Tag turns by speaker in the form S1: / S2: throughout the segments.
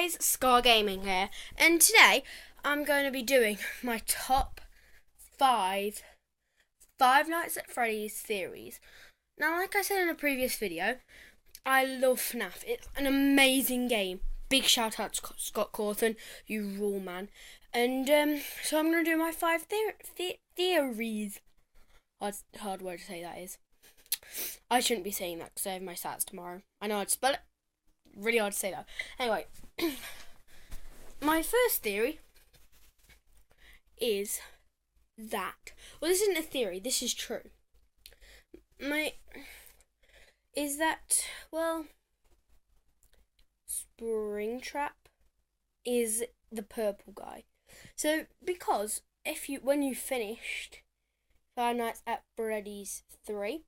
S1: guys, Scar Gaming here, and today I'm going to be doing my top five Five Nights at Freddy's theories. Now, like I said in a previous video, I love Fnaf. It's an amazing game. Big shout out to Scott Cawthon, you rule, man. And so I'm going to do my five theories. Hard word to say that is. I shouldn't be saying that because I have my stats tomorrow. I know how to spell it. Really hard to say that. Anyway, my first theory is that, well, this isn't a theory, this is true. Springtrap is the purple guy. So, because when you finished Five Nights at Freddy's 3,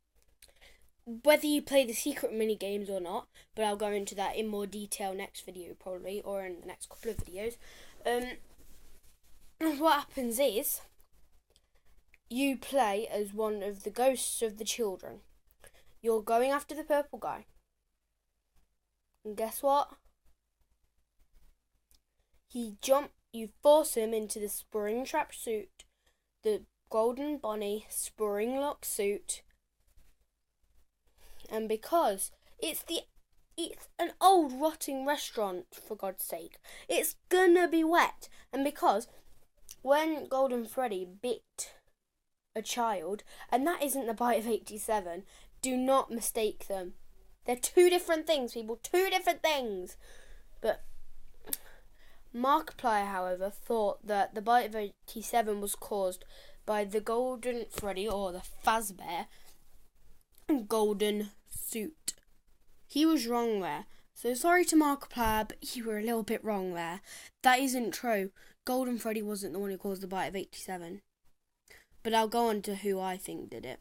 S1: whether you play the secret mini games or not, but I'll go into that in more detail next video probably, or in the next couple of videos. What happens is you play as one of the ghosts of the children. You're going after the purple guy, and guess what? You force him into the Springtrap suit, the Golden Bonnie spring lock suit. And because it's an old rotting restaurant, for God's sake, it's gonna be wet. And because when Golden Freddy bit a child, and that isn't the bite of 87, do not mistake them. They're two different things, people, two different things. But Markiplier, however, thought that the bite of 87 was caused by the Golden Freddy, or the Fazbear, golden suit. He was wrong there. So sorry to Markiplier, but you were a little bit wrong there. That isn't true. Golden Freddy wasn't the one who caused the bite of 87. But I'll go on to who I think did it.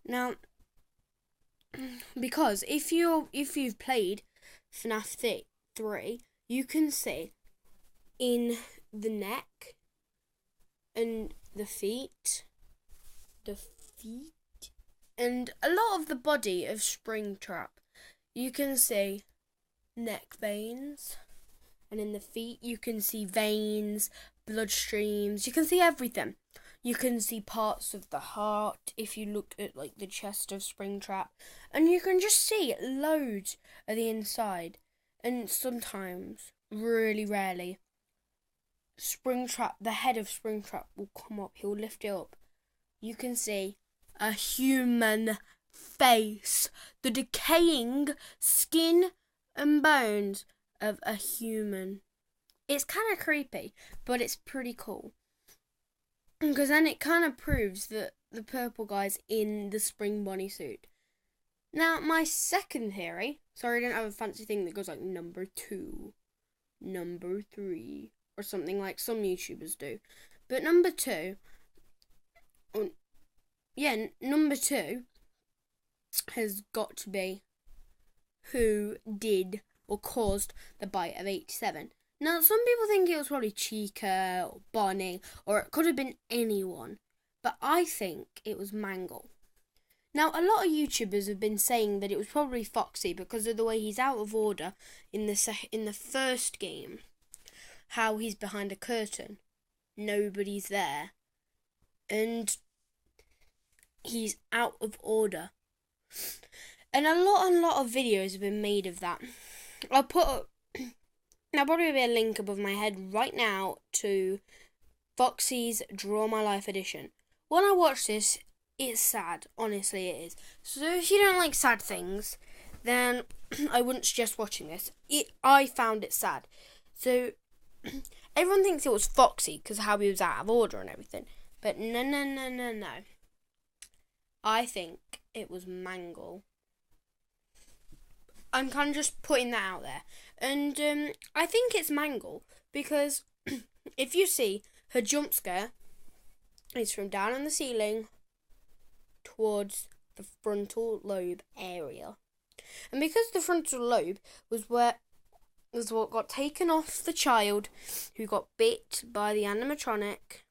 S1: Now, because if you've played FNAF 3, you can see in the neck and the feet, and a lot of the body of Springtrap, you can see neck veins, and in the feet you can see veins, blood streams, you can see everything. You can see parts of the heart if you look at like the chest of Springtrap, and you can just see loads of the inside. And sometimes, really rarely, Springtrap, the head of Springtrap will come up, he'll lift it up. You can see a human face, the decaying skin and bones of a human. It's kind of creepy, but it's pretty cool. Because then it kind of proves that the purple guy's in the Spring Bonnie suit. Now, my second theory, sorry I don't have a fancy thing that goes like number 2, number 3, or something like some YouTubers do. But number 2 has got to be who did or caused the bite of 87. Now, some people think it was probably Chica or Bonnie, or it could have been anyone, but I think it was Mangle. Now, a lot of YouTubers have been saying that it was probably Foxy because of the way he's out of order in the first game, how he's behind a curtain, nobody's there, and he's out of order. And a lot of videos have been made of that. There'll probably be a link above my head right now to Foxy's Draw My Life edition. When I watch this, it's sad. Honestly, it is. So if you don't like sad things, then I wouldn't suggest watching this. I found it sad. So everyone thinks it was Foxy because of how he was out of order and everything. But no. I think it was Mangle. I'm kind of just putting that out there. And I think it's Mangle because if you see, her jump scare is from down on the ceiling towards the frontal lobe area. And because the frontal lobe was what got taken off the child who got bit by the animatronic,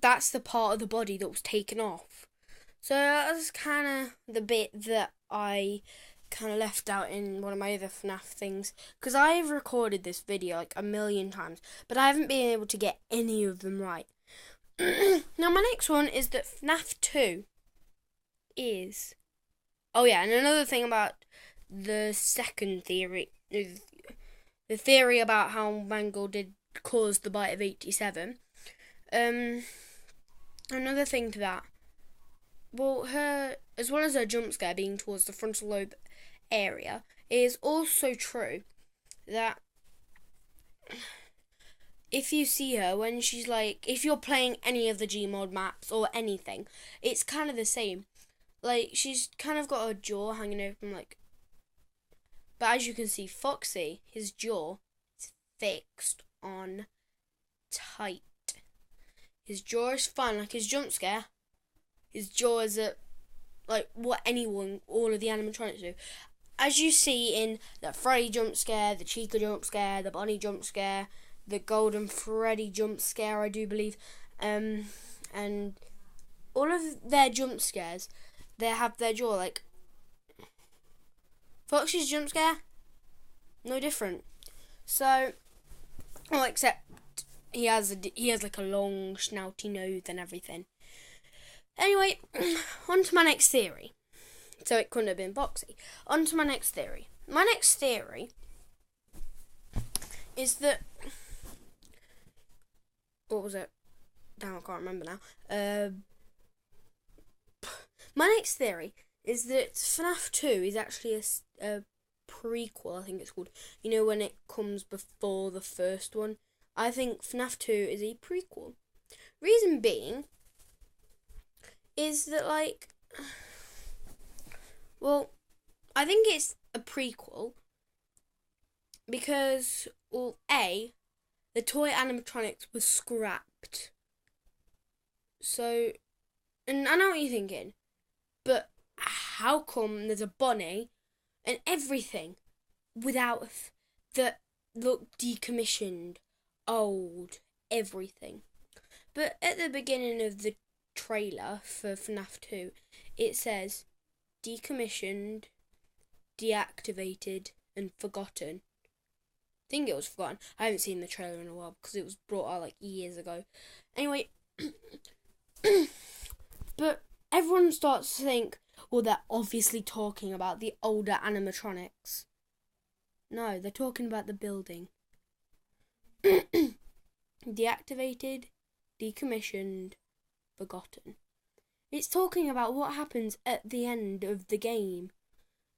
S1: that's the part of the body that was taken off. So that's kind of the bit that I kind of left out in one of my other FNAF things, because I've recorded this video like a million times, but I haven't been able to get any of them right. Now my next one is that FNAF 2 is... Oh yeah, and another thing about the second theory, the theory about how Mangle did cause the bite of 87. Another thing to that, well, her, as well as her jump scare being towards the frontal lobe area, it is also true that if you see her when she's like, if you're playing any of the Gmod maps or anything, it's kind of the same. Like, she's kind of got her jaw hanging open, like, but as you can see, Foxy, his jaw is fixed on tight. His jaw is fine, like his jump scare. His jaw is like what anyone, all of the animatronics do. As you see in the Freddy jump scare, the Chica jump scare, the Bonnie jump scare, the Golden Freddy jump scare, I do believe, and all of their jump scares, they have their jaw like Foxy's jump scare, no different. So, well, except he has like a long snouty nose and everything. Anyway, on to my next theory. So it couldn't have been Foxy. On to my next theory. My next theory is that... What was it? Damn, I can't remember now. My next theory is that FNAF 2 is actually a prequel, I think it's called. You know, when it comes before the first one. I think FNAF 2 is a prequel. Reason being is that, like... Well, I think it's a prequel because, well, A, the toy animatronics was scrapped. So, and I know what you're thinking, but how come there's a Bonnie and everything without that look decommissioned, old, everything? But at the beginning of the trailer for FNAF 2, it says decommissioned, deactivated, and forgotten. I think it was forgotten. I haven't seen the trailer in a while because it was brought out like years ago. Anyway, but everyone starts to think, well, they're obviously talking about the older animatronics. No, they're talking about the building. Deactivated, decommissioned, forgotten. It's talking about what happens at the end of the game,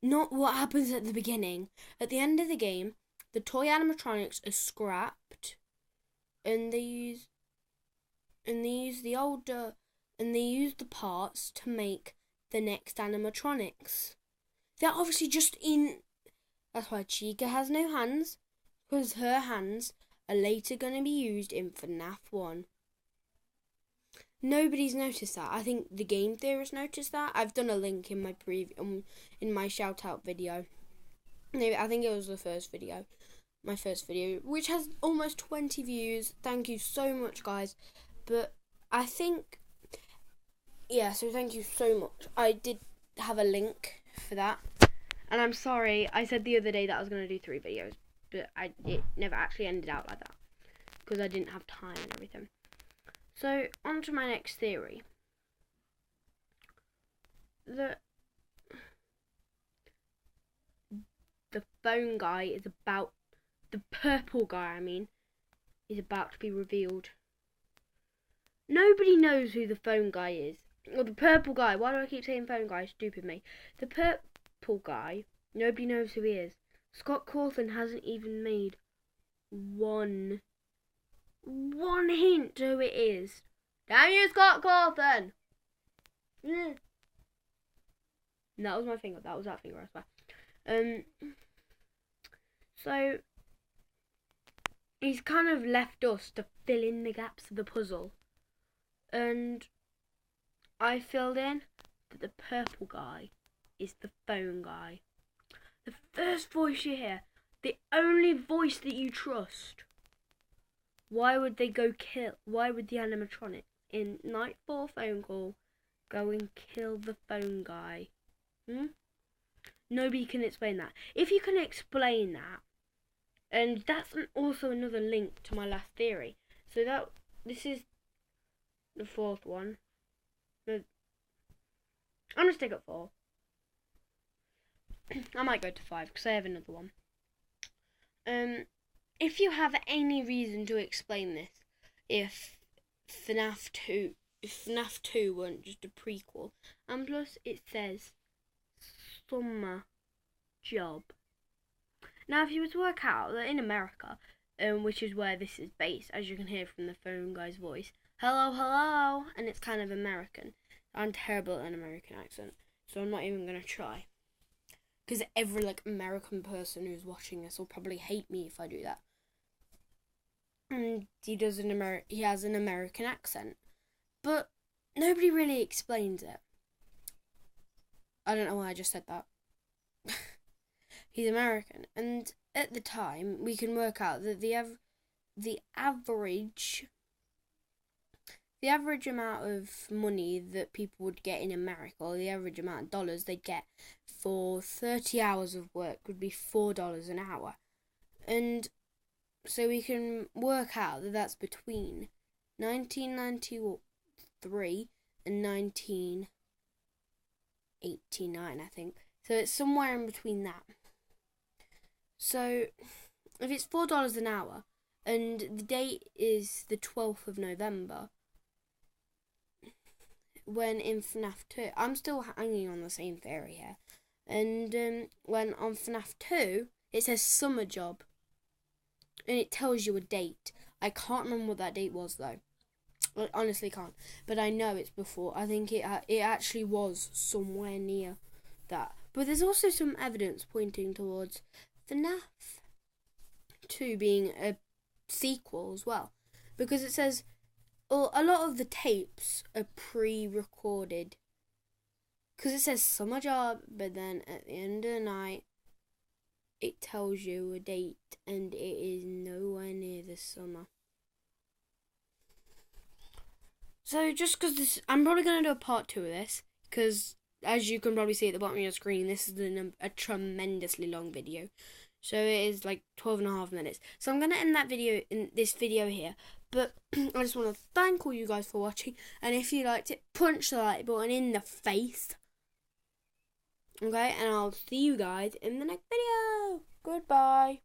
S1: not what happens at the beginning. At the end of the game, the toy animatronics are scrapped, and they use the parts to make the next animatronics. They're obviously just in. That's why Chica has no hands, because her hands are later going to be used in FNAF 1. Nobody's noticed that. I think the game theorists noticed that. I've done a link in my in my shout out video. Maybe I think it was the first video, my first video, which has almost 20 views. Thank you so much, guys. But I think, yeah. So thank you so much. I did have a link for that, and I'm sorry. I said the other day that I was going to do 3 videos, but it never actually ended out like that because I didn't have time and everything. So, on to my next theory. The phone guy is about... The purple guy, I mean, is about to be revealed. Nobody knows who the phone guy is. Or the purple guy. Why do I keep saying phone guy? Stupid me. The purple guy, nobody knows who he is. Scott Cawthon hasn't even made one hint who it is. Damn you, Scott Cawthon! That was my finger. That was that finger, I swear. So he's kind of left us to fill in the gaps of the puzzle, and I filled in that the purple guy is the phone guy. The first voice you hear, the only voice that you trust. Why would they go kill? Why would the animatronic in Night 4 phone call go and kill the phone guy? Nobody can explain that. If you can explain that, and that's also another link to my last theory. So this is the fourth one. I'm gonna stick at 4. I might go to 5 because I have another one. If you have any reason to explain this, if Fnaf 2 weren't just a prequel, and plus it says summer job. Now, if you were to work out that in America, which is where this is based, as you can hear from the phone guy's voice, hello, hello, and it's kind of American. I'm terrible at an American accent, so I'm not even gonna try. Because every American person who's watching this will probably hate me if I do that. And he has an American accent, but nobody really explains it. I don't know why I just said that. He's American, and at the time we can work out that the average amount of money that people would get in America, or the average amount of dollars they'd get for 30 hours of work would be $4 an hour. And so we can work out that that's between 1993 and 1989, I think. So it's somewhere in between that. So if it's $4 an hour, and the date is the 12th of November, when in Fnaf 2, I'm still hanging on the same theory here, and when on Fnaf 2, it says summer job, and it tells you a date. I can't remember what that date was, though. I honestly can't, but I know it's before. I think it actually was somewhere near that. But there's also some evidence pointing towards Fnaf 2 being a sequel as well, because it says a lot of the tapes are pre-recorded, because it says summer job, but then at the end of the night it tells you a date, and it is nowhere near the summer. So just because this, I'm probably going to do a part 2 of this, because as you can probably see at the bottom of your screen, this is a tremendously long video. So it is 12.5 minutes. So I'm going to end this video here. But I just want to thank all you guys for watching. And if you liked it, punch the like button in the face. Okay, and I'll see you guys in the next video. Goodbye.